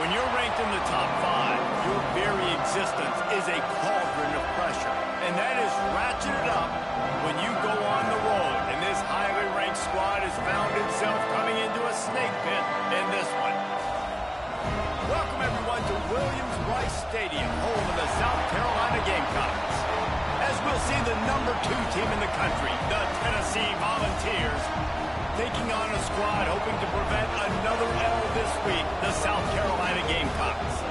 When you're ranked in the top 5, your very existence is a cauldron of pressure. And that is ratcheted up when you go on the road. And this highly ranked squad has found itself coming into a snake pit in this one. Welcome, everyone, to Williams-Brice Stadium, home of the South Carolina Gamecocks. As we'll see the number 2 team in the country, the Tennessee Volunteers, taking on a squad hoping to prevent another L this week, the South Carolina Gamecocks.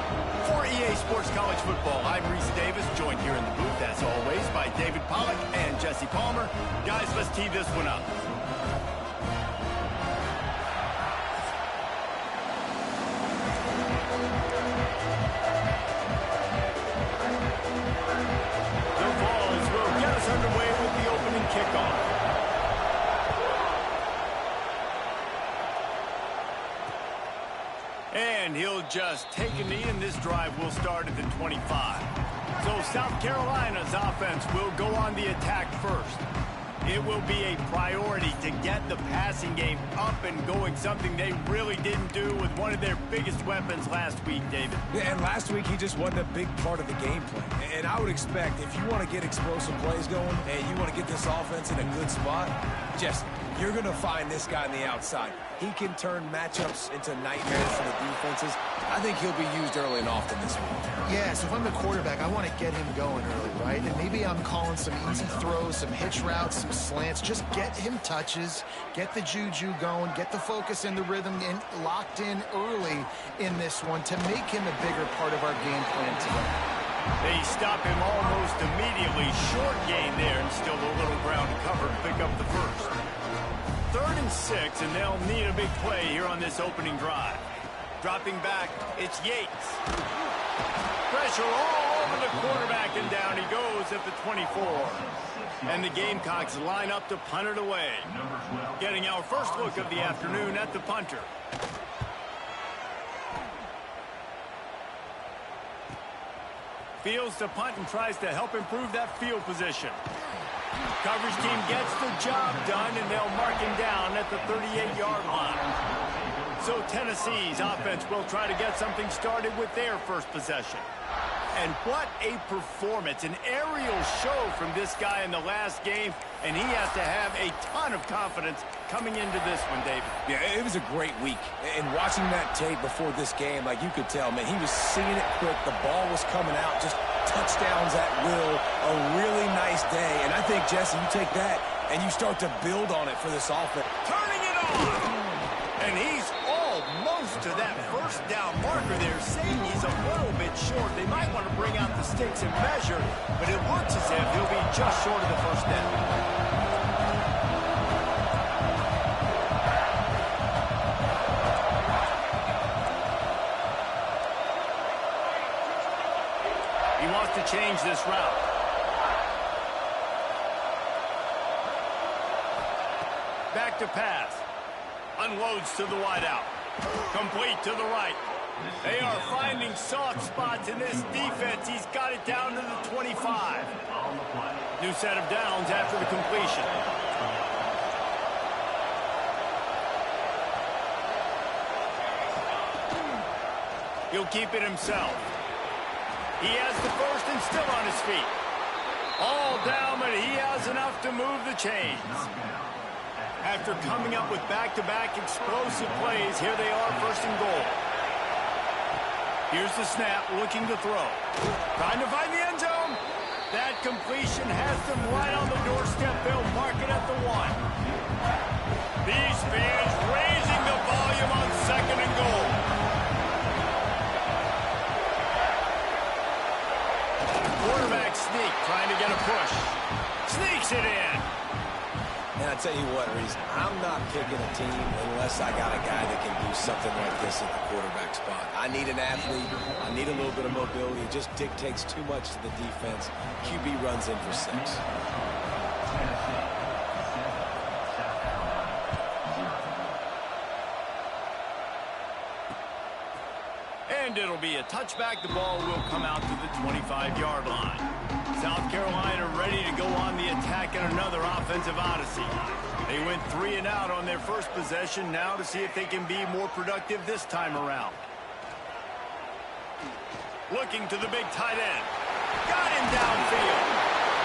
For EA Sports College Football, I'm Reese Davis, joined here in the booth, as always, by David Pollack and Jesse Palmer. Guys, let's tee this one up. The Vols will get us underway with the opening kickoff. And he'll just take a knee, and this drive will start at the 25. So South Carolina's offense will go on the attack first. It will be a priority to get the passing game up and going, something they really didn't do with one of their biggest weapons last week, David. Yeah, and last week he just wasn't a big part of the game plan. And I would expect if you want to get explosive plays going and you want to get this offense in a good spot, just you're going to find this guy on the outside. He can turn matchups into nightmares for the defenses. I think he'll be used early and often this week. Yeah, so if I'm the quarterback, I want to get him going early, right? And maybe I'm calling some easy throws, some hitch routes, some slants. Just get him touches, get the juju going, get the focus and the rhythm locked in early in this one to make him a bigger part of our game plan today. They stop him almost immediately. Short gain there, and still a little ground to cover to pick up the first. 3rd and 6, and they'll need a big play here on this opening drive. Dropping back, it's Yates. Pressure all over the quarterback, and down he goes at the 24. And the Gamecocks line up to punt it away. Getting our first look of the afternoon at the punter. Fields to punt and tries to help improve that field position. Coverage team gets the job done, and they'll mark him down at the 38-yard line. So Tennessee's offense will try to get something started with their first possession. And what a performance, an aerial show from this guy in the last game, and he has to have a ton of confidence coming into this one, David. Yeah, it was a great week. And watching that tape before this game, like you could tell, man, he was seeing it quick. The ball was coming out, just touchdowns at will. A really nice day. And I think, Jesse, you take that and you start to build on it for this offense. Turning it on! And he's almost to that first down marker there. Safety's a little bit short. They might want to bring out the sticks and measure, but it looks as if he'll be just short of the first down. He wants to change this route. Back to pass. Unloads to the wideout. Complete to the right. They are finding soft spots in this defense. He's got it down to the 25. New set of downs after the completion. He'll keep it himself. He has the first and still on his feet. All down, but he has enough to move the chains. After coming up with back-to-back explosive plays, here they are, first and goal. Here's the snap, looking to throw. Trying to find the end zone. That completion has them right on the doorstep. They'll mark it at the 1. These fans raising the volume on 2nd and goal. Quarterback sneak, trying to get a push. Sneaks it in. And I tell you what, Reese, I'm not picking a team unless I got a guy that can do something like this at the quarterback spot. I need an athlete. I need a little bit of mobility. It just dictates too much to the defense. QB runs in for 6. And it'll be a touchback. The ball will come out to the 25-yard line. South Carolina ready to go on the attack in another offensive odyssey. They went 3 and out on their first possession, now to see if they can be more productive this time around. Looking to the big tight end. Got him downfield.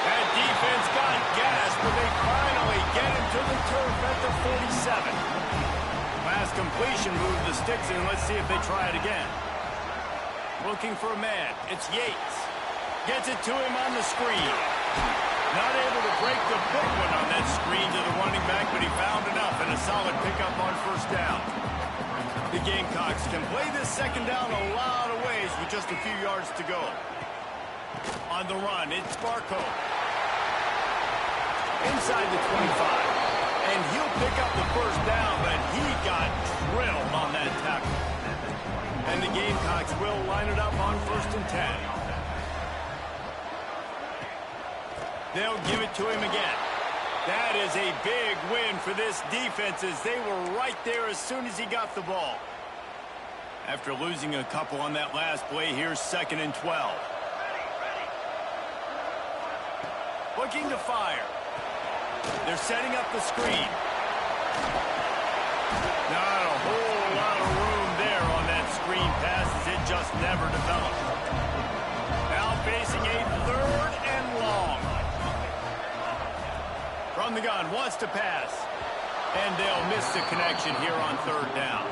That defense got gas, but they finally get him to the turf at the 47. Last completion moved the sticks in. Let's see if they try it again. Looking for a man. It's Yates. Gets it to him on the screen. Not able to break the big one on that screen to the running back, but he found enough and a solid pickup on first down. The Gamecocks can play this second down a lot of ways with just a few yards to go. On the run, it's Barco. Inside the 25. And he'll pick up the first down, but he got drilled on that tackle. And the Gamecocks will line it up on 1st and 10. They'll give it to him again. That is a big win for this defense as they were right there as soon as he got the ball. After losing a couple on that last play, here's 2nd and 12. Looking to fire. They're setting up the screen. Not a whole lot of room there on that screen pass as it just never developed. Now facing a 3rd and long. From the gun, wants to pass. And they'll miss the connection here on 3rd down.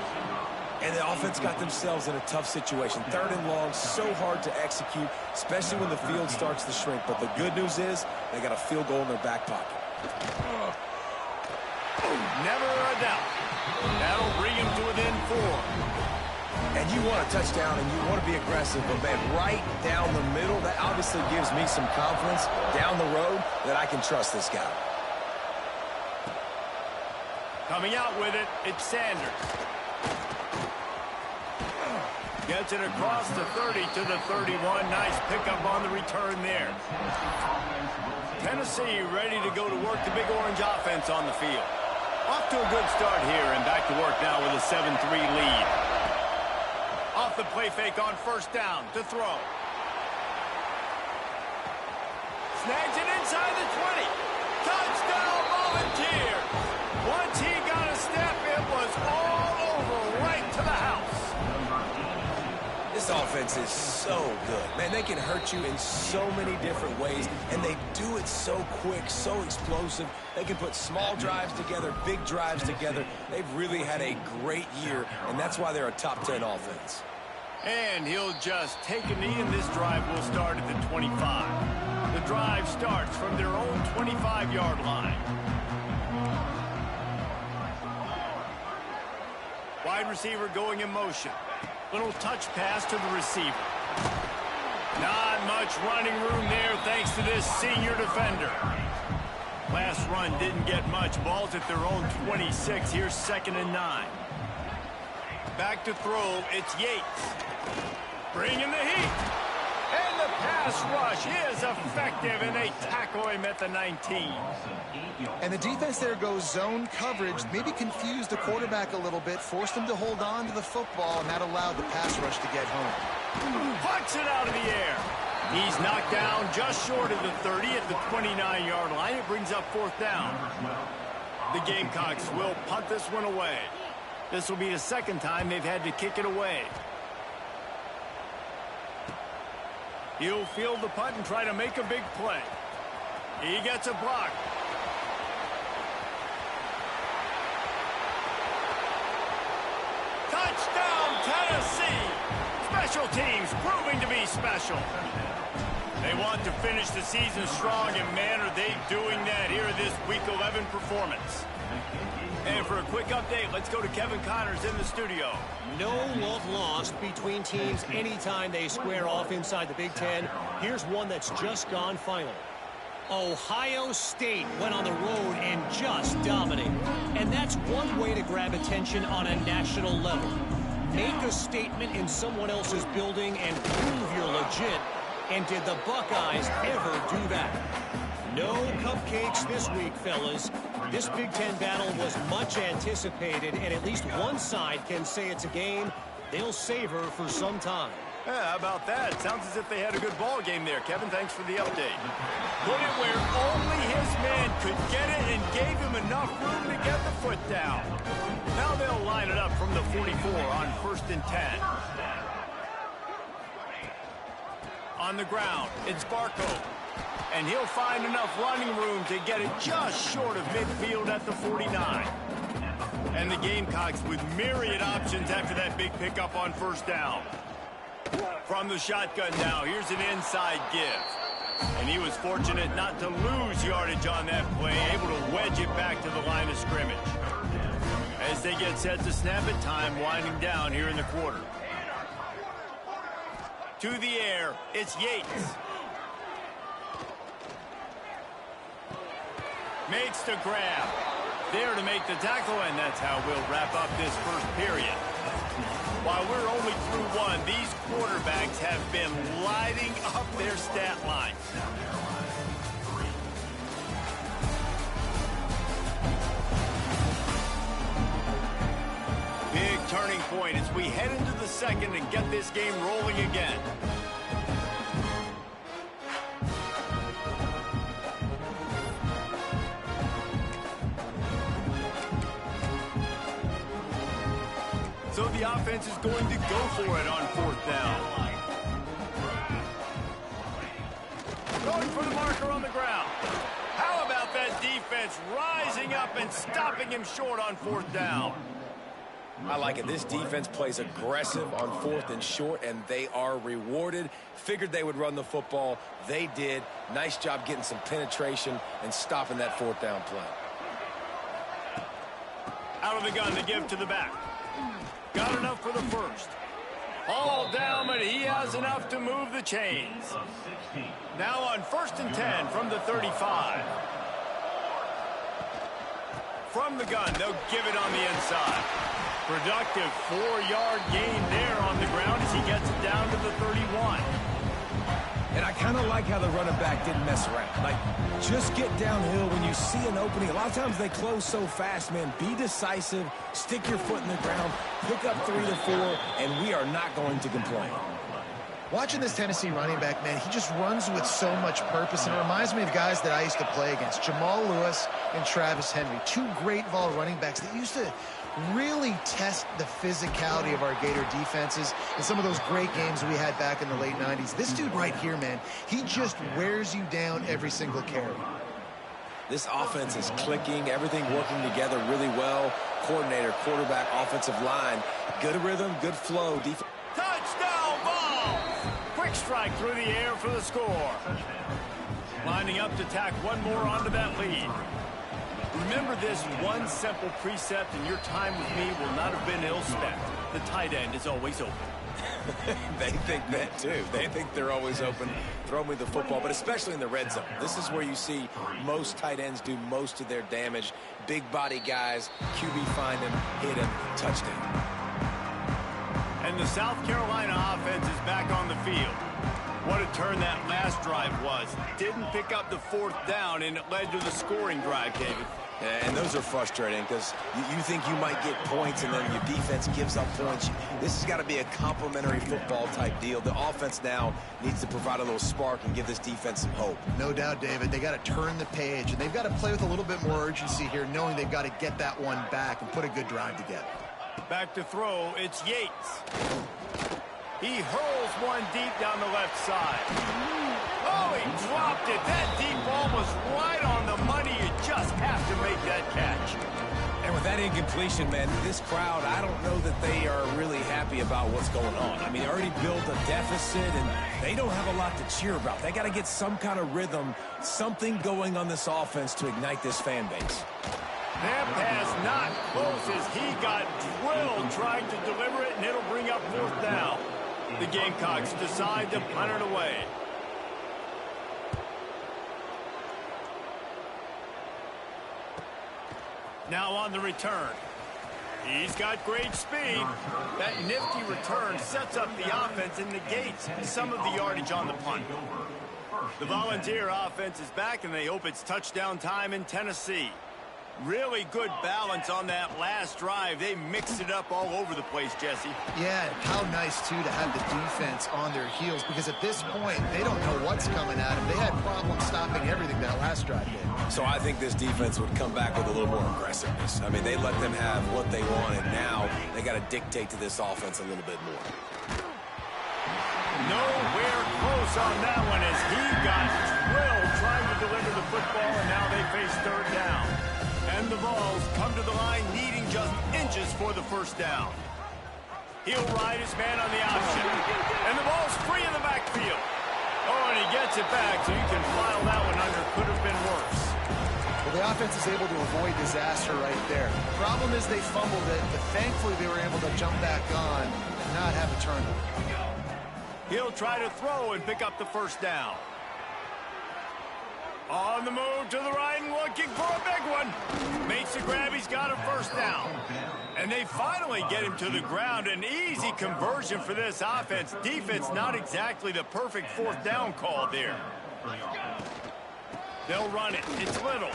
And the offense got themselves in a tough situation. 3rd and long, so hard to execute, especially when the field starts to shrink. But the good news is they got a field goal in their back pocket. Never a doubt. That'll bring him to within 4. And you want a touchdown and you want to be aggressive, but man, right down the middle, that obviously gives me some confidence down the road that I can trust this guy. Coming out with it, it's Sanders. Gets it across the 30 to the 31. Nice pickup on the return there. Tennessee ready to go to work the Big Orange offense on the field. Off to a good start here and back to work now with a 7-3 lead. Off the play fake on 1st down to throw. Snags it inside the 20. Touchdown Volunteers. Once he got a step, it was all over right to the house. This offense is so good. Man, they can hurt you in so many different ways, and they do it so quick, so explosive. They can put small drives together, big drives together. They've really had a great year, and that's why they're a top 10 offense. And he'll just take a knee, and this drive will start at the 25. The drive starts from their own 25-yard line. Wide receiver going in motion. Little touch pass to the receiver. Not much running room there thanks to this senior defender. Last run didn't get much. Ball's at their own 26. Here's 2nd and 9. Back to throw. It's Yates. Bringing the heat. And the pass rush is effective, and they tackle him at the 19. And the defense there goes zone coverage, maybe confused the quarterback a little bit, forced him to hold on to the football, and that allowed the pass rush to get home. Puts it out of the air. He's knocked down just short of the 30 at the 29-yard line. It brings up 4th down. The Gamecocks will punt this one away. This will be the 2nd time they've had to kick it away. He'll field the punt and try to make a big play. He gets a block. Touchdown, Tennessee! Special teams proving to be special. They want to finish the season strong, and man, are they doing that here in this Week 11 performance. And for a quick update, let's go to Kevin Connors in the studio. No love lost between teams anytime they square off inside the Big Ten. Here's one that's just gone final. Ohio State went on the road and just dominated. And that's one way to grab attention on a national level. Make a statement in someone else's building and prove you're legit. And did the Buckeyes ever do that? No cupcakes this week, fellas. This Big Ten battle was much anticipated, and at least one side can say it's a game they'll savor for some time. Yeah, how about that? Sounds as if they had a good ball game there. Kevin, thanks for the update. Put it where only his man could get it and gave him enough room to get the foot down. Now they'll line it up from the 44 on 1st and 10. On the ground, it's Barco. And he'll find enough running room to get it just short of midfield at the 49. And the Gamecocks with myriad options after that big pickup on first down. From the shotgun now, here's an inside give. And he was fortunate not to lose yardage on that play, able to wedge it back to the line of scrimmage. As they get set to snap it, time winding down here in the quarter. To the air, it's Yates. Makes the grab. There to make the tackle, and that's how we'll wrap up this first period. While we're only through one, these quarterbacks have been lighting up their stat line. Big turning point as we head into the second and get this game rolling again. So the offense is going to go for it on fourth down. Going for the marker on the ground. How about that defense rising up and stopping him short on fourth down? I like it. This defense plays aggressive on fourth and short, and they are rewarded. Figured they would run the football. They did. Nice job getting some penetration and stopping that fourth down play. Out of the gun to give to the back. Got enough for the first. All down, but he has enough to move the chains. Now on 1st and 10 from the 35. From the gun, they'll give it on the inside. Productive 4-yard gain there on the ground as he gets it down to the 31. And I kind of like how the running back didn't mess around. Like, just get downhill when you see an opening. A lot of times they close so fast, man. Be decisive, stick your foot in the ground, pick up 3 to 4, and we are not going to complain. Watching this Tennessee running back, man, he just runs with so much purpose, and it reminds me of guys that I used to play against, Jamal Lewis and Travis Henry, two great ball running backs that used to really test the physicality of our Gator defenses in some of those great games we had back in the late 90s. This dude right here, man, he just wears you down every single carry. This offense is clicking, everything working together really well. Coordinator, quarterback, offensive line, good rhythm, good flow. Touchdown ball! Quick strike through the air for the score. Lining up to tack one more onto that lead. Remember this one simple precept, and your time with me will not have been ill-spent. The tight end is always open. They think that too. They think they're always open. Throw me the football, but especially in the red zone. This is where you see most tight ends do most of their damage. Big body guys, QB find him, hit him, touchdown. And the South Carolina offense is back on the field. What a turn that last drive was. Didn't pick up the fourth down, and it led to the scoring drive, David. Yeah, and those are frustrating because you think you might get points and then your defense gives up points. This has got to be a complimentary football type deal. The offense now needs to provide a little spark and give this defense some hope. No doubt, David. They got to turn the page, and they've got to play with a little bit more urgency here, knowing they've got to get that one back and put a good drive together. Back to throw, it's Yates. He hurls one deep down the left side. Oh, he dropped it. That deep ball was right on the money. You just have to make that catch. And with that incompletion, man, this crowd, I don't know that they are really happy about what's going on. I mean, they already built a deficit, and they don't have a lot to cheer about. They got to get some kind of rhythm, something going on this offense to ignite this fan base. That pass not close as he got drilled trying to deliver it, and it'll bring up fourth down. The Gamecocks decide to punt it away. Now on the return. He's got great speed. That nifty return sets up the offense and negates some of the yardage on the punt. The Volunteer offense is back, and they hope it's touchdown time in Tennessee. Really good balance on that last drive. They mixed it up all over the place, Jesse. Yeah, and how nice, too, to have the defense on their heels, because at this point, they don't know what's coming at them. They had problems stopping everything that last drive did. So I think this defense would come back with a little more aggressiveness. I mean, they let them have what they wanted. Now they got to dictate to this offense a little bit more. Nowhere close on that one as he got drilled trying to deliver the football, and now they face third down. And the Vols come to the line needing just inches for the first down. He'll ride his man on the option. And the ball's free in the backfield. Oh, and he gets it back, so you can file that one under. Could have been worse. Well, the offense is able to avoid disaster right there. The problem is they fumbled it, but thankfully they were able to jump back on and not have a turnover. He'll try to throw and pick up the first down. On the move to the right and looking for a big one. Makes the grab. He's got a first down. And they finally get him to the ground. An easy conversion for this offense. Defense not exactly the perfect fourth down call there. They'll run it. It's Little.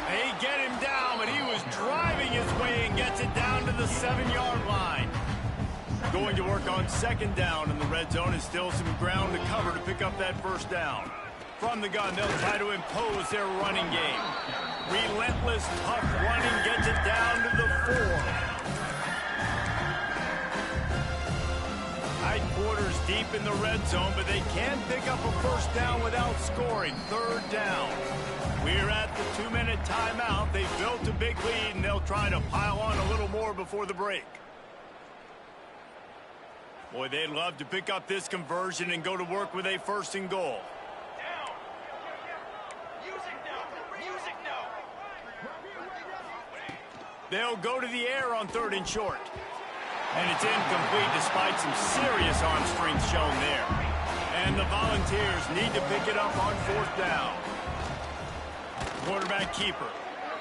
They get him down, but he was driving his way and gets it down to the 7-yard line. Going to work on second down in the red zone is still some ground to cover to pick up that first down. From the gun, they'll try to impose their running game. Relentless, tough running gets it down to the 4. Tight quarters deep in the red zone, but they can pick up a first down without scoring. Third down. We're at the 2-minute timeout. They built a big lead, and they'll try to pile on a little more before the break. Boy, they'd love to pick up this conversion and go to work with a first and goal. They'll go to the air on third and short. And it's incomplete despite some serious arm strength shown there. And the Volunteers need to pick it up on fourth down. Quarterback keeper.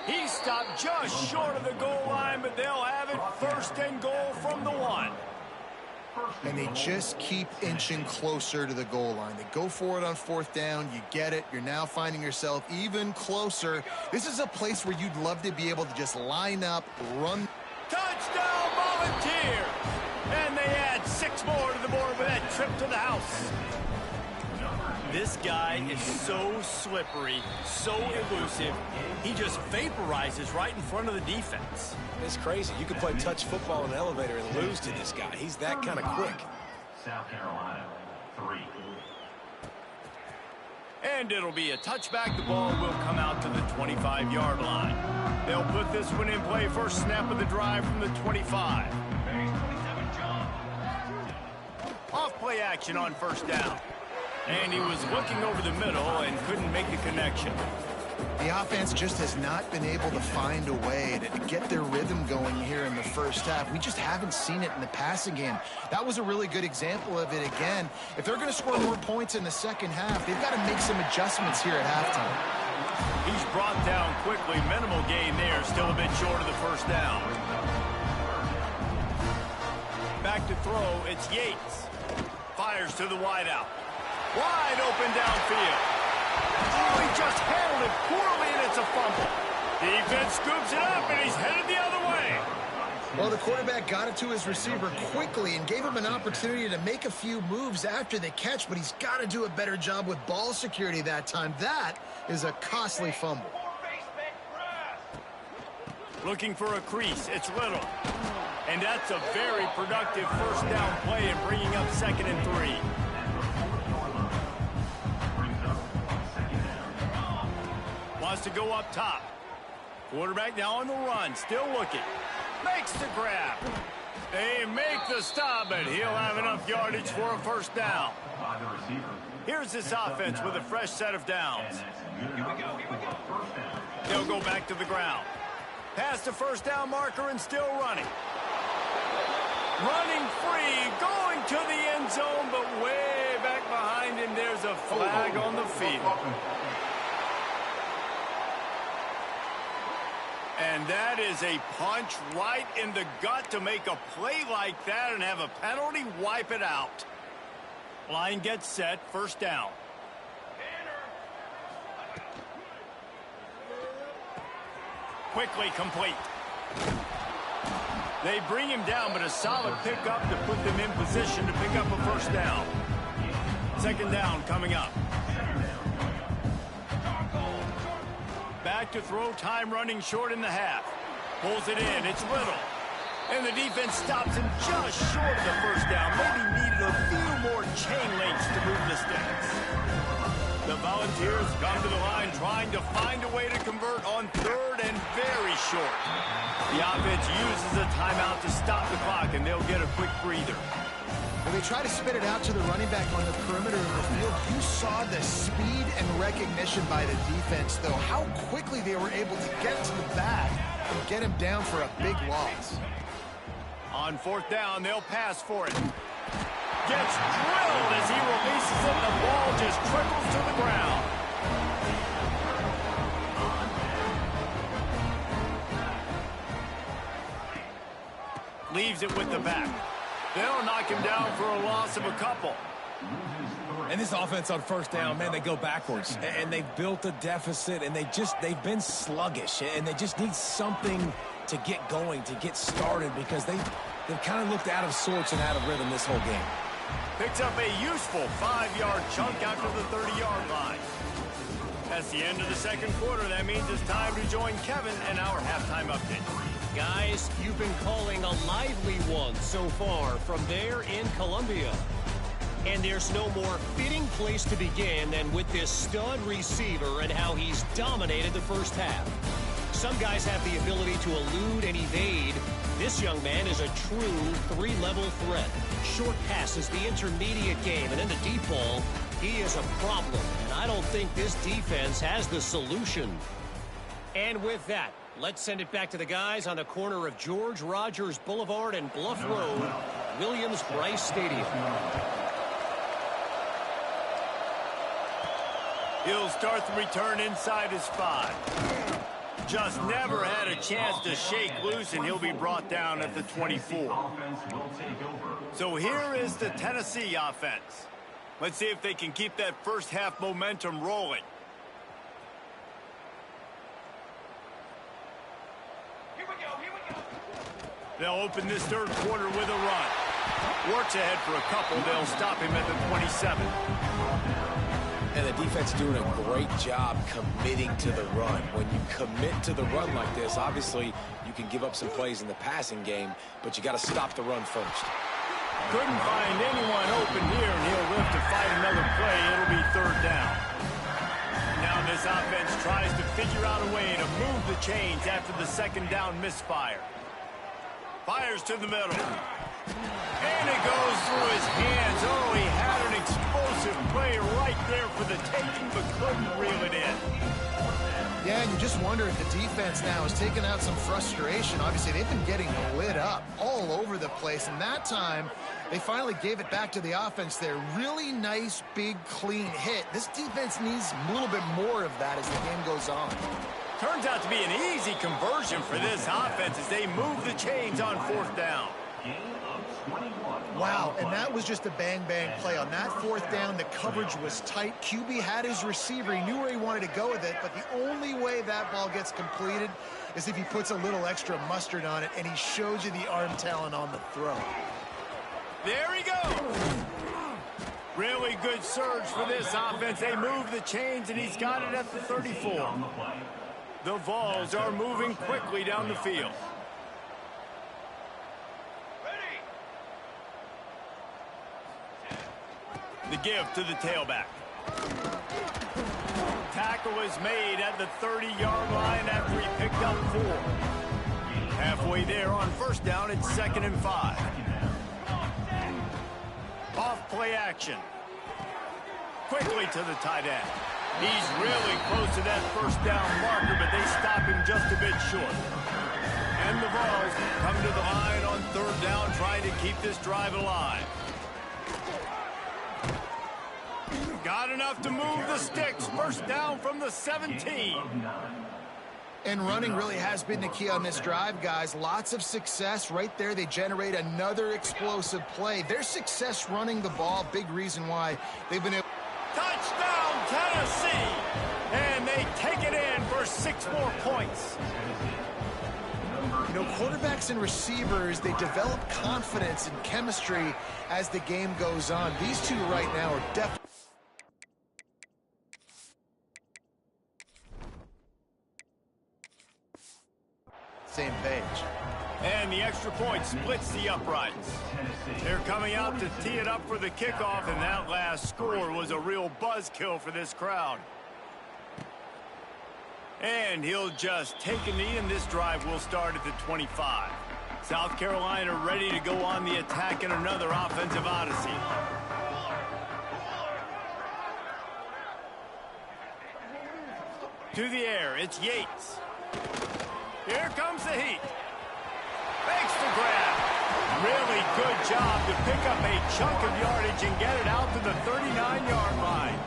He stopped just short of the goal line, but they'll have it first and goal from the 1. And they just keep inching closer to the goal line. They go for it on fourth down. You get it. You're now finding yourself even closer. This is a place where you'd love to be able to just line up, run. Touchdown, Volunteer! And they add 6 more to the board with that trip to the house. This guy is so slippery, so elusive. He just vaporizes right in front of the defense. It's crazy. You could play touch football in an elevator and lose to this guy. He's that kind of quick. South Carolina, 3. And it'll be a touchback. The ball will come out to the 25-yard line. They'll put this one in play. First snap of the drive from the 25. Off play action on first down. And he was looking over the middle and couldn't make the connection. The offense just has not been able to find a way to get their rhythm going here in the first half. We just haven't seen it in the passing game. That was a really good example of it again. If they're going to score more points in the second half, they've got to make some adjustments here at halftime. He's brought down quickly. Minimal gain there. Still a bit short of the first down. Back to throw. It's Yates. Fires to the wideout. Wide open downfield. Oh, he just handled it poorly, and it's a fumble. Defense scoops it up, and he's headed the other way. Well, the quarterback got it to his receiver quickly and gave him an opportunity to make a few moves after the catch, but he's got to do a better job with ball security that time. That is a costly fumble. Looking for a crease. It's Little. And that's a very productive first down play and bringing up 2nd and 3. Wants to go up top. Quarterback now on the run, still looking. Makes the grab. They make the stop, but he'll have enough yardage for a first down. Here's this offense with a fresh set of downs. They'll go back to the ground. Past the first down marker and still running. Running free, going to the end zone, but way back behind him, there's a flag on the field. And that is a punch right in the gut to make a play like that and have a penalty wipe it out. Line gets set, first down. Quickly complete. They bring him down, but a solid pickup to put them in position to pick up a first down. Second down coming up. Back to throw, time running short in the half. Pulls it in, it's Little. And the defense stops him just short of the first down. Maybe needed a few more chain links to move the sticks. The Volunteers come to the line trying to find a way to convert on third and very short. The offense uses a timeout to stop the clock, and they'll get a quick breather. Well, they try to spit it out to the running back on the perimeter of the field. You saw the speed and recognition by the defense, though. How quickly they were able to get to the back and get him down for a big loss. On fourth down, they'll pass for it. Gets drilled as he releases it. The ball just trickles to the ground. Leaves it with the back. They'll knock him down for a loss of a couple. And this offense on first down, man, they go backwards. And they've built a deficit, and they've been sluggish. And they just need something to get going, to get started, because they've kind of looked out of sorts and out of rhythm this whole game. Picks up a useful 5-yard chunk after the 30-yard line. That's the end of the second quarter. That means it's time to join Kevin and our halftime update. Guys, you've been calling a lively one so far from there in Columbia. And there's no more fitting place to begin than with this stud receiver and how he's dominated the first half. Some guys have the ability to elude and evade. This young man is a true three-level threat. Short passes, the intermediate game, and in the deep ball, he is a problem. And I don't think this defense has the solution. And with that, let's send it back to the guys on the corner of George Rogers Boulevard and Bluff Road, Williams-Brice Stadium. He'll start the return inside his 5. Just never had a chance to shake loose, and he'll be brought down at the 24. So here is the Tennessee offense. Let's see if they can keep that first half momentum rolling. They'll open this third quarter with a run. Works ahead for a couple. They'll stop him at the 27. And the defense doing a great job committing to the run. When you commit to the run like this, obviously you can give up some plays in the passing game, but you got to stop the run first. Couldn't find anyone open here, and he'll live to fight another play. It'll be third down. Now this offense tries to figure out a way to move the chains after the second down misfire. Fires to the middle. And it goes through his hands. Oh, he had an explosive play right there for the taking, but couldn't reel it in. Yeah, and you just wonder if the defense now has taken out some frustration. Obviously, they've been getting lit up all over the place, and that time they finally gave it back to the offense there. Really nice, big, clean hit. This defense needs a little bit more of that as the game goes on. Turns out to be an easy conversion for this offense as they move the chains on fourth down. Wow, and that was just a bang-bang play. On that fourth down, the coverage was tight. QB had his receiver. He knew where he wanted to go with it, but the only way that ball gets completed is if he puts a little extra mustard on it, and he shows you the arm talent on the throw. There he goes. Really good surge for this offense. They move the chains, and he's got it at the 34. The Vols are moving quickly down the field. The give to the tailback. Tackle is made at the 30-yard line after he picked up 4. Halfway there on first down, it's 2nd and 5. Off play action. Quickly to the tight end. He's really close to that first down marker, but they stop him just a bit short. And the Vols come to the line on third down, trying to keep this drive alive. Got enough to move the sticks. First down from the 17. And running really has been the key on this drive, guys. Lots of success right there. They generate another explosive play. Their success running the ball, big reason why they've been able. Touchdown, Tennessee! And they take it in for 6 more points. You know, quarterbacks and receivers, they develop confidence and chemistry as the game goes on. These two right now are definitely same page. And and the extra point splits the uprights. They're coming out to tee it up for the kickoff, and that last score was a real buzzkill for this crowd. And he'll just take a knee, and this drive will start at the 25. South Carolina ready to go on the attack in another offensive odyssey. To the air, it's Yates. Here comes the heat. Makes the grab. Really good job to pick up a chunk of yardage and get it out to the 39-yard line.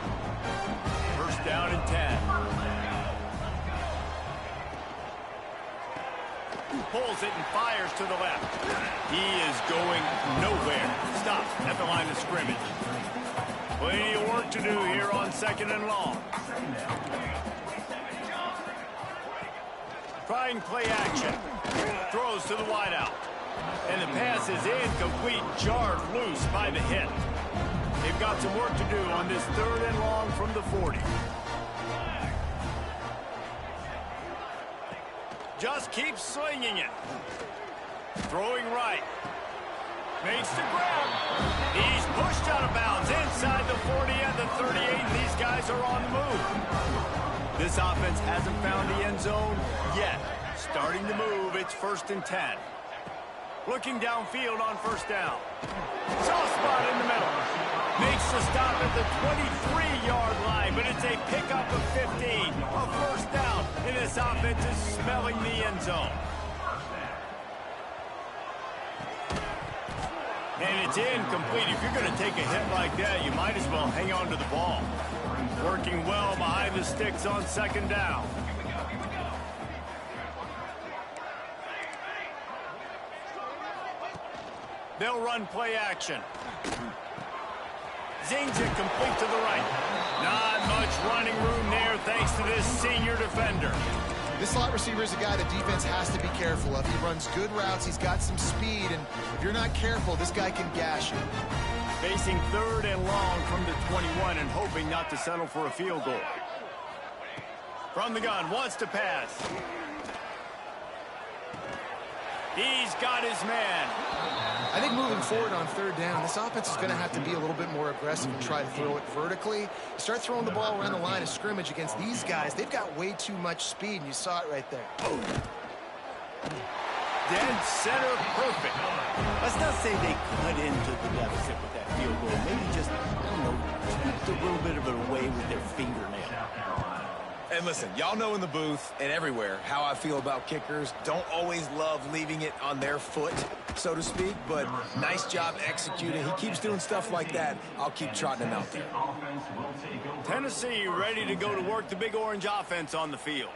First down and 10. Pulls it and fires to the left. He is going nowhere. Stop at the line of scrimmage. Plenty of work to do here on 2nd and long. Trying play action. Throws to the wideout. And the pass is incomplete, jarred loose by the hit. They've got some work to do on this 3rd and long from the 40. Just keeps slinging it. Throwing right. Makes the grab. He's pushed out of bounds inside the 40 and the 38. And these guys are on the move. This offense hasn't found the end zone yet. Starting to move, it's 1st and 10. Looking downfield on 1st down. Soft spot in the middle. Makes the stop at the 23-yard line, but it's a pickup of 15. A 1st down, and this offense is smelling the end zone. And it's incomplete. If you're going to take a hit like that, you might as well hang on to the ball. Working well behind the sticks on 2nd down. They'll run play action. Zings it complete to the right. Not much running room there thanks to this senior defender. This slot receiver is a guy the defense has to be careful of. He runs good routes. He's got some speed. And if you're not careful, this guy can gash you. Facing 3rd and long from the 21 and hoping not to settle for a field goal. From the gun, wants to pass. He's got his man. I think moving forward on 3rd down, this offense is going to have to be a little bit more aggressive and try to throw it vertically. Start throwing the ball around the line of scrimmage against these guys. They've got way too much speed, and you saw it right there. Dead center perfect. Let's not say they cut into the deficit with that field goal. Maybe just, I don't know, tweaked a little bit of it away with their fingernail. And listen, y'all know in the booth and everywhere how I feel about kickers. Don't always love leaving it on their foot, so to speak, but nice job executing. He keeps doing stuff like that. I'll keep trotting him out there. Tennessee ready to go to work the Big Orange offense on the field.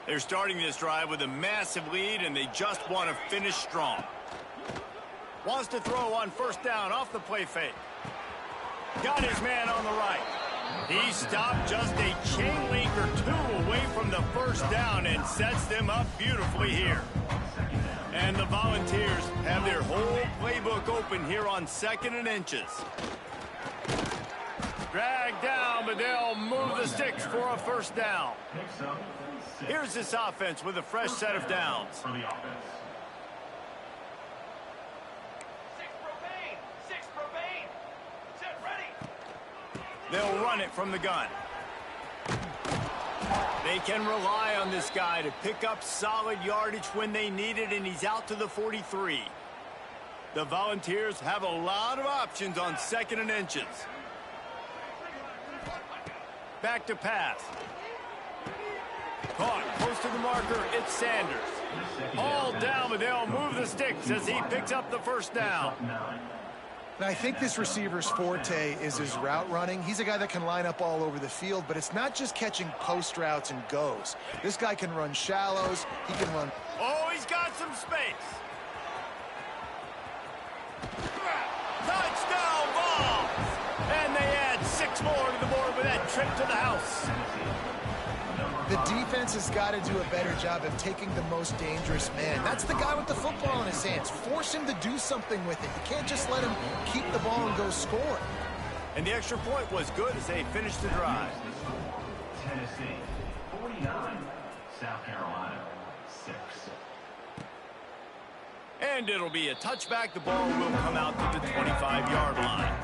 They're starting this drive with a massive lead, and they just want to finish strong. Wants to throw on 1st down off the play fake. Got his man on the right. He stopped just a chain link or 2 away from the 1st down and sets them up beautifully here. And the Volunteers have their whole playbook open here on 2nd and inches. Dragged down, but they'll move the sticks for a 1st down. Here's this offense with a fresh set of downs. They'll run it from the gun. They can rely on this guy to pick up solid yardage when they need it, and he's out to the 43. The Volunteers have a lot of options on 2nd and inches. Back to pass. Caught close to the marker, it's Sanders. All down, but they'll move the sticks as he picks up the 1st down. And I think this receiver's forte is his route running. He's a guy that can line up all over the field, but it's not just catching post routes and goes. This guy can run shallows. He can run. Oh, he's got some space. Touchdown ball! And they add 6 more to the board with that trip to the house. The defense has got to do a better job of taking the most dangerous man. That's the guy with the football in his hands. Force him to do something with it. You can't just let him keep the ball and go score. And the extra point was good as they finished the drive. Tennessee 49, South Carolina 6. And it'll be a touchback. The ball will come out to the 25-yard line.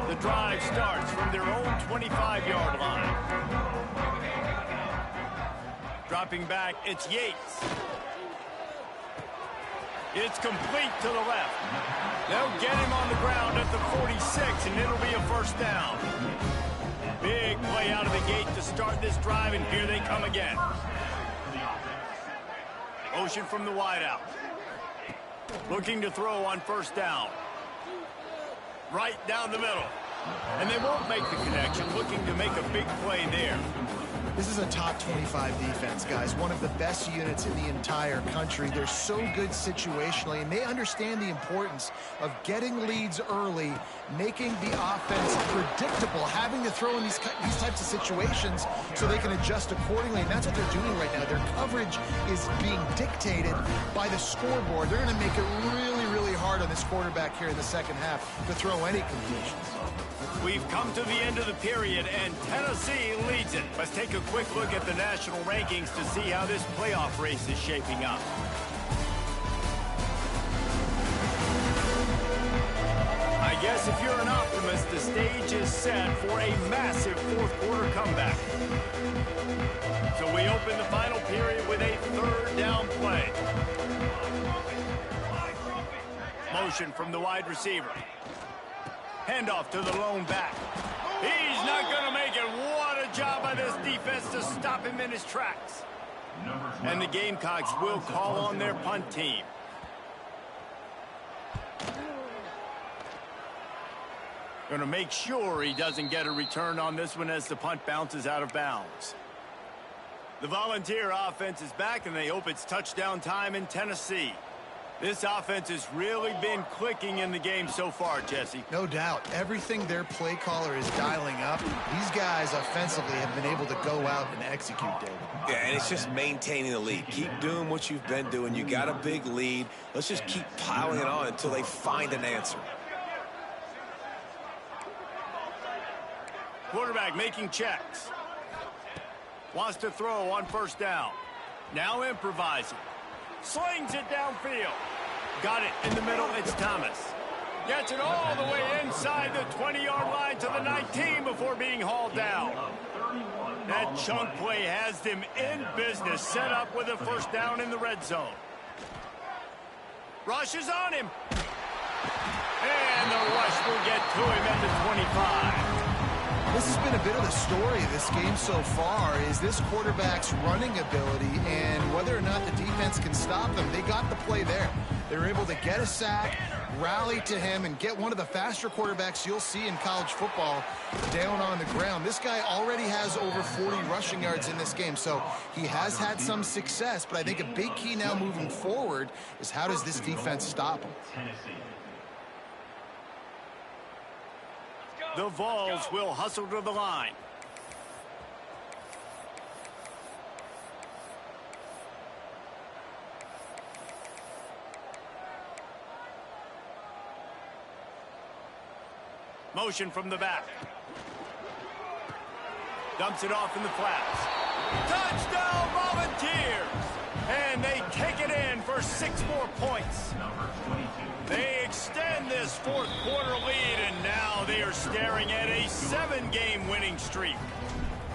The drive starts from their own 25-yard line. Dropping back, it's Yates. It's complete to the left. They'll get him on the ground at the 46, and it'll be a first down. Big play out of the gate to start this drive, and here they come again. Motion from the wideout. Looking to throw on first down. Right down the middle. And they won't make the connection, looking to make a big play there. This is a top 25 defense, guys. One of the best units in the entire country. They're so good situationally, and they understand the importance of getting leads early, making the offense predictable, having to throw in these types of situations so they can adjust accordingly. And that's what they're doing right now. Their coverage is being dictated by the scoreboard. They're going to make it really, really hard on this quarterback here in the second half to throw any completions. We've come to the end of the period, and Tennessee leads it. Let's take a quick look at the national rankings to see how this playoff race is shaping up. I guess if you're an optimist, the stage is set for a massive fourth-quarter comeback. So we open the final period with a third down play. Motion from the wide receiver. Handoff to the lone back. He's not going to make it. What a job by this defense to stop him in his tracks. And the Gamecocks will call on their punt team. Going to make sure he doesn't get a return on this one as the punt bounces out of bounds. The Volunteer offense is back, and they hope it's touchdown time in Tennessee. This offense has really been clicking in the game so far, Jesse. No doubt. Everything their play caller is dialing up, these guys offensively have been able to go out and execute, David. Yeah, and it's just maintaining the lead. Keep doing what you've been doing. You got a big lead. Let's just keep piling it on until they find an answer. Quarterback making checks. Wants to throw on first down. Now improvising. Slings it downfield. Got it in the middle. It's Thomas. Gets it all the way inside the 20-yard line to the 19 before being hauled down. That chunk play has them in business, set up with a first down in the red zone. Rush is on him. And the rush will get to him at the 25. This has been a bit of the story of this game so far, is this quarterback's running ability and whether or not the defense can stop them. They got the play there. They were able to get a sack, rally to him, and get one of the faster quarterbacks you'll see in college football down on the ground. This guy already has over 40 rushing yards in this game, so he has had some success, but I think a big key now moving forward is how does this defense stop him? The Vols will hustle to the line. Motion from the back. Dumps it off in the flats. Touchdown Volunteers! And they take it in for 6 more points. They extend this fourth-quarter lead, and now they are staring at a 7-game winning streak.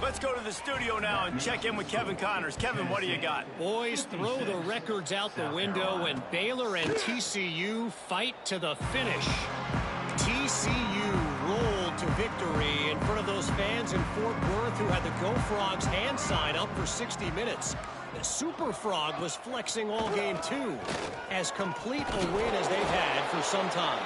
Let's go to the studio now and check in with Kevin Connors. Kevin, what do you got? Boys, throw the records out the window, and Baylor and TCU fight to the finish. TCU rolled to victory in front of those fans in Fort Worth who had the Go Frogs hand sign up for 60 minutes. The Super Frog was flexing all game, too. As complete a win as they've had for some time.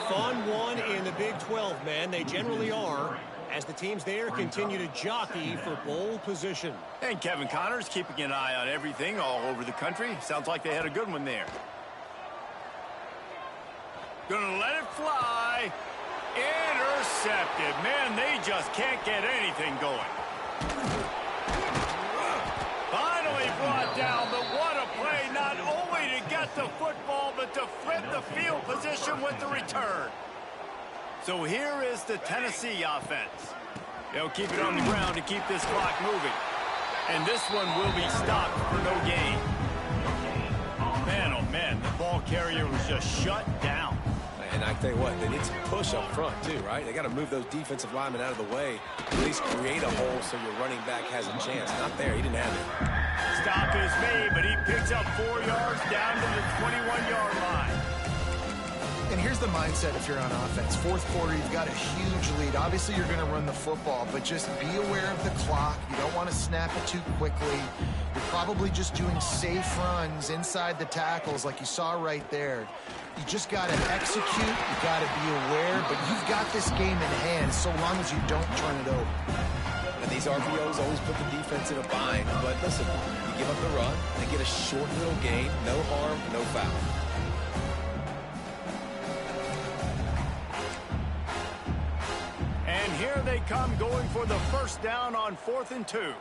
Fun one in the Big 12, man. They generally are, as the teams there continue to jockey for bowl position. And Kevin Connors keeping an eye on everything all over the country. Sounds like they had a good one there. Gonna let it fly. Intercepted. Man, they just can't get anything going. Finally brought down, but what a play, not only to get the football, but to flip the field position with the return. So here is the Tennessee offense. They'll keep it on the ground to keep this clock moving. And this one will be stopped for no gain. Man, oh man, the ball carrier was just shut down. And I tell you what, they need some push up front too, right? They got to move those defensive linemen out of the way, at least create a hole so your running back has a chance. Not there, he didn't have it. Stop is made, but he picks up 4 yards down to the 21-yard line. And here's the mindset if you're on offense. Fourth quarter, you've got a huge lead. Obviously, you're going to run the football, but just be aware of the clock. You don't want to snap it too quickly. You're probably just doing safe runs inside the tackles like you saw right there. You just got to execute. You got to be aware, but you've got this game in hand so long as you don't turn it over. And these RPOs always put the defense in a bind. But listen, you give up the run, they get a short little gain, no harm, no foul. And here they come going for the first down on 4th and 2.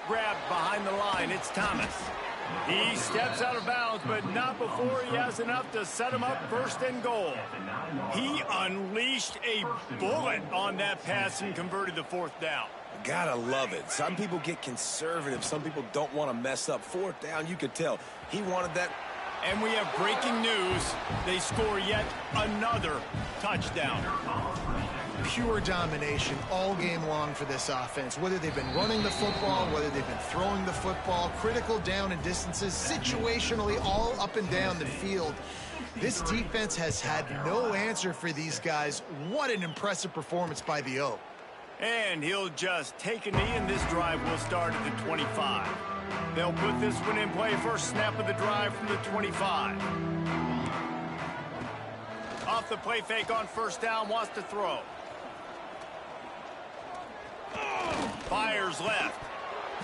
Grabbed behind the line, it's Thomas. He steps out of bounds, but not before he has enough to set him up 1st and goal. He unleashed a bullet on that pass and converted the 4th down. Gotta love it. Some people get conservative. Some people don't want to mess up. 4th down, you could tell. He wanted that. And we have breaking news. They score yet another touchdown. Pure domination all game long for this offense. Whether they've been running the football, whether they've been throwing the football, critical down and distances, situationally all up and down the field. This defense has had no answer for these guys. What an impressive performance by the O. And he'll just take a knee, and this drive will start at the 25. They'll put this one in play. First snap of the drive from the 25. Off the play fake on 1st down, wants to throw. Fires left.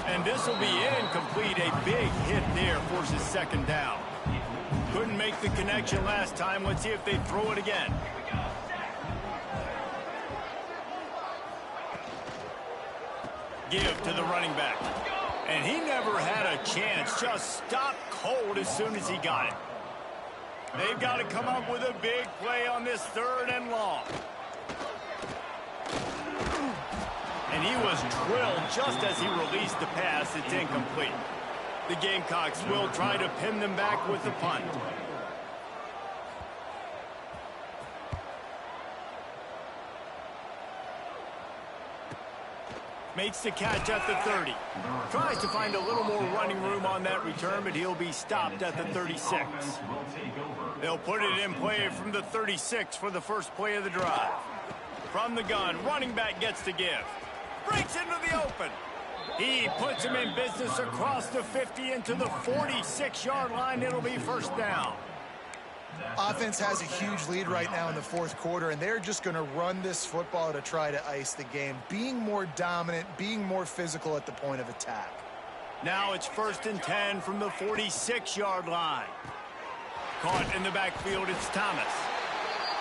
And this will be incomplete. A big hit there forces 2nd down. Couldn't make the connection last time. Let's see if they throw it again. Give to the running back. And he never had a chance. Just stopped cold as soon as he got it. They've got to come up with a big play on this 3rd and long. And he was drilled just as he released the pass. It's incomplete. The Gamecocks will try to pin them back with the punt. Makes the catch at the 30. Tries to find a little more running room on that return, but he'll be stopped at the 36. They'll put it in play from the 36 for the first play of the drive. From the gun, running back gets the give. Breaks into the open. He puts him in business across the 50 into the 46-yard line. It'll be 1st down. Offense has a huge lead right now in the 4th quarter, and they're just going to run this football to try to ice the game. Being more dominant, being more physical at the point of attack. Now it's 1st and 10 from the 46-yard line. Caught in the backfield, it's Thomas.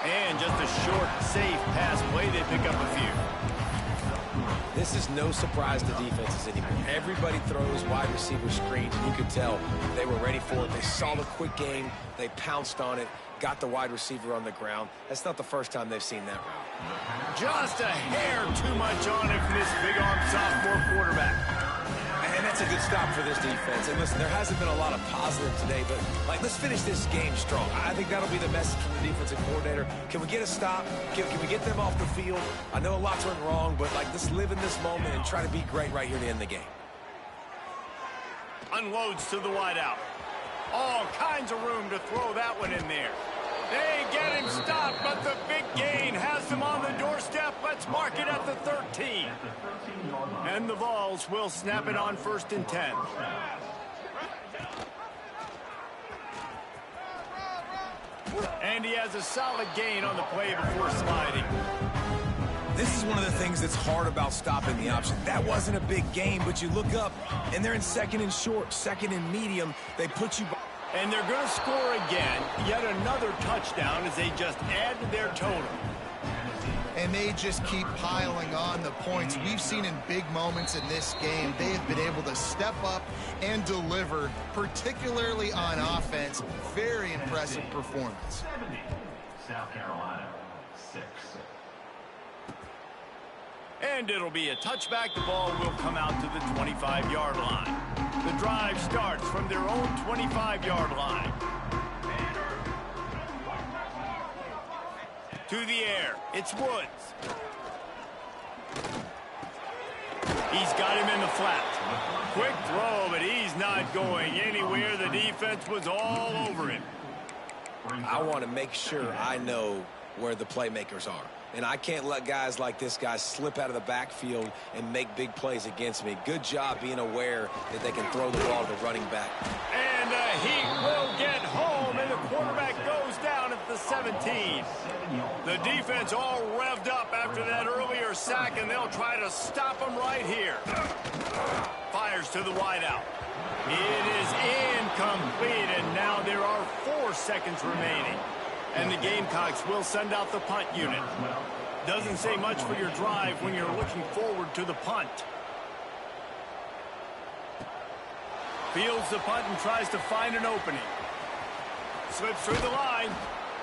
And just a short, safe pass play. They pick up a few. This is no surprise to defenses anymore. Everybody throws wide receiver screens, and you could tell they were ready for it. They saw the quick game. They pounced on it, got the wide receiver on the ground. That's not the first time they've seen that route. Just a hair too much on it from this big-arm sophomore quarterback. And that's a good stop for this defense. And listen, there hasn't been a lot of positive today, but let's finish this game strong. I think that'll be the message from the defensive coordinator. Can we get a stop? Can we get them off the field? I know a lot's went wrong, but let's live in this moment and try to be great right here to end the game. Unloads to the wideout. All kinds of room to throw that one in there. They get him stopped, but the big gain has them on the doorstep. Let's mark it at the 13. And the Vols will snap it on 1st and 10. And he has a solid gain on the play before sliding. This is one of the things that's hard about stopping the option. That wasn't a big gain, but you look up, and they're in 2nd and short, 2nd and medium. They put you... And they're going to score again, yet another touchdown as they just add to their total. And they just keep piling on the points. We've seen in big moments in this game, they have been able to step up and deliver, particularly on offense. Very impressive performance. 70, South Carolina, 6. And it'll be a touchback. The ball will come out to the 25-yard line. The drive starts from their own 25-yard line. To the air, it's Woods. He's got him in the flat. Quick throw, but he's not going anywhere. The defense was all over him. I want to make sure I know where the playmakers are. And I can't let guys like this guy slip out of the backfield and make big plays against me. Good job being aware that they can throw the ball to the running back. And he will get home, and the quarterback goes down at the 17. The defense all revved up after that earlier sack, and they'll try to stop him right here. Fires to the wideout. It is incomplete, and now there are 4 seconds remaining. And the Gamecocks will send out the punt unit. Doesn't say much for your drive when you're looking forward to the punt. Fields the punt and tries to find an opening. Slips through the line.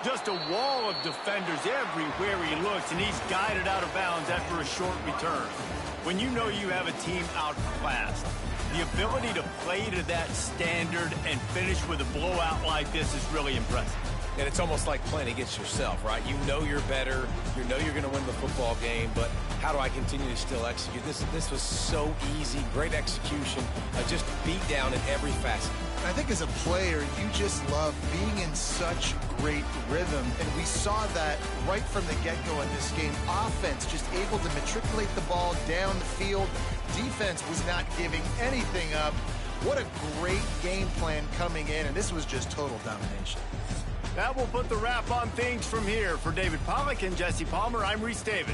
Just a wall of defenders everywhere he looks, and he's guided out of bounds after a short return. When you know you have a team outclassed, the ability to play to that standard and finish with a blowout like this is really impressive. And it's almost like playing against yourself, right? You know you're better. You know you're going to win the football game, but how do I continue to still execute? This was so easy. Great execution. Just beat down in every facet. I think as a player, you just love being in such great rhythm. And we saw that right from the get-go in this game. Offense just able to matriculate the ball down the field. Defense was not giving anything up. What a great game plan coming in, and this was just total domination. That will put the wrap on things from here. For David Pollack and Jesse Palmer, I'm Reese Davis.